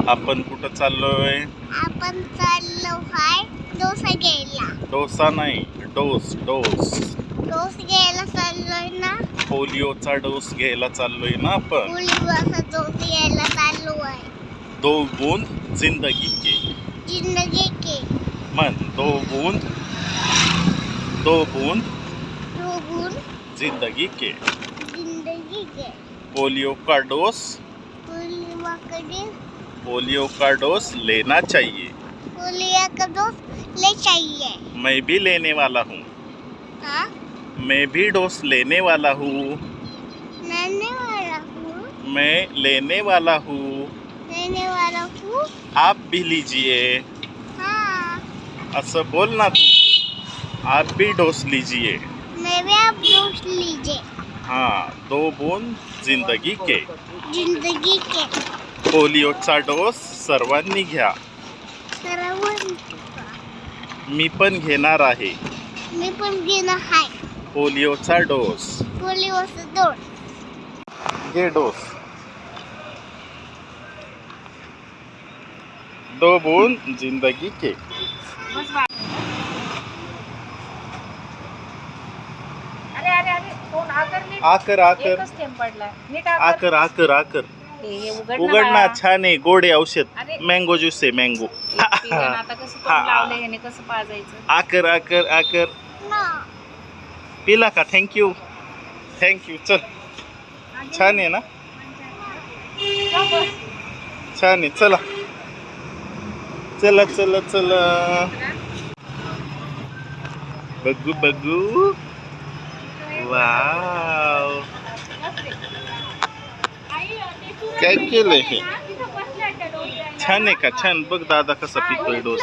आपण कुठं चाललोय? आपण चाललो हाय डोसा घ्यायला. डोसा नाही, डोस डोस. डोस घ्यायला चाललोय ना. पोलिओचा डोस घ्यायला चाललोय ना आपण. पोलिओचा डोस घ्यायला चाललो आहे. 2 बूंद जिंदगी के. जिंदगी के. मन 2 बूंद जिंदगी के. जिंदगी के. पोलियो का डोस पोलियो का डोस लेना चाहिए. पोलियो का डोस ले चाहिए. मैं भी लेने वाला हूँ. हाँ? मैं भी डोस लेने वाला हूँ. लेने वाला हूँ. मैं लेने वाला हूँ. लेने वाला हूँ. आप भी लीजिए. हाँ. असं बोल ना तू. आप भी डोस लीजिए. मैं भी आप डोस लीजिए. हाँ, 2 बूंद जिंदगी के. जिंदगी के. पोलिओचा डोस सर्वांनी घ्या. मी पण घेणार आहे. मी पण घेणार आहे. पोलिओचा डोस. पोलिओचा डोस. घे डोस. 2 बूंद जिंदगी के. आकर उघड ना. छान आहे. गोड आहे औषध. मँगो ज्यूस आहे. मँगो. आकर आकर आकर पिला का? थँक्यू चल. छान आहे ना. छान आहे. चला चला चला चला. बघू बघू. वाव, काय केलंय हे? छान आहे का? छान. बघ दादा कसा पितोय डोस.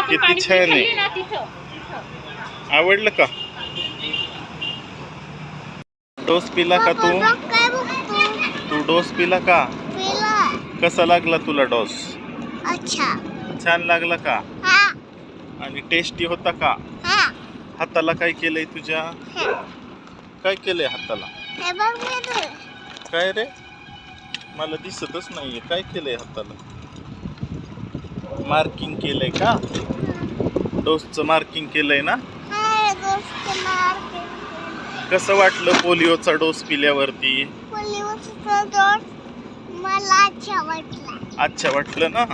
किती छान आहे. आवडलं का? डोस पिला का तू? तू डोस पिला का? कसा लागला तुला डोस? अच्छा. छान लागला का? हाँ. आणि टेस्टी होता का? हाँ. हाताला काय केलंय तुझ्या? काय केलंय हाताला? हे बघ मेरे. काय रे? मला दिसतच नाहीये. काय केलंय हाताला? मार्किंग केलंय का? डोसचं मार्किंग केलंय ना? हाय दोस्त मार्किंग. कसं वाटलं पोलिओचा डोस पिल्यावरती? पोलिओचा डोस मला अच्छा वाटला. अच्छा वाटलं ना?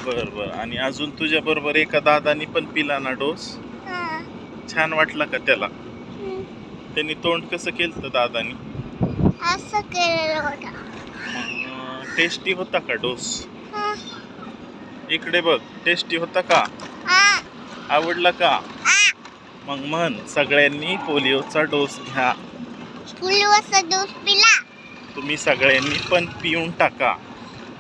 बर बर. आणि अजून तुझ्या बरोबर एका दादानी पण पिला ना डोस? हाँ. छान वाटला का त्याला? त्यांनी तोंड कसं केलं दादानी? असं केलेलं होतं. टेस्टी होता का डोस? हाँ. इकडे बघ. टेस्टी होता का? हाँ. आवडला का? हाँ. मग म्हण सगळ्यांनी पोलिओचा डोस घ्या. पोलिओचा डोस पिला. तुम्ही सगळ्यांनी पण पिऊन टाका.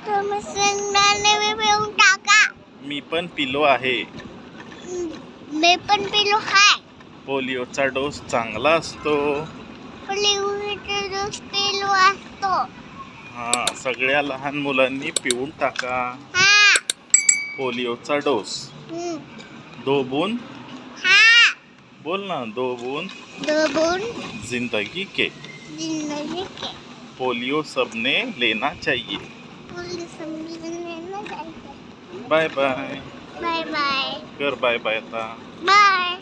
तुम्ही सगळ्यांनी पिऊन टाका. मी पण पिलो आहे. मी पण पिलो आहे. पोलिओचा डोस चांगला असतो. पोलिओचा डोस पिलो असतो. हा, सगळ्या लहान मुलांनी पिऊन टाका हाँ. पोलिओचा डोस. 2 बूंद. हाँ. बोल ना. 2 बूंद 2 बूंद जिंदगी के. जिंदगी के. पोलियो सबने लेना चाहिए. पोलिओ सबने लेना चाहिए. Bye bye. Bye bye. कर बाय बाय आता. बाय.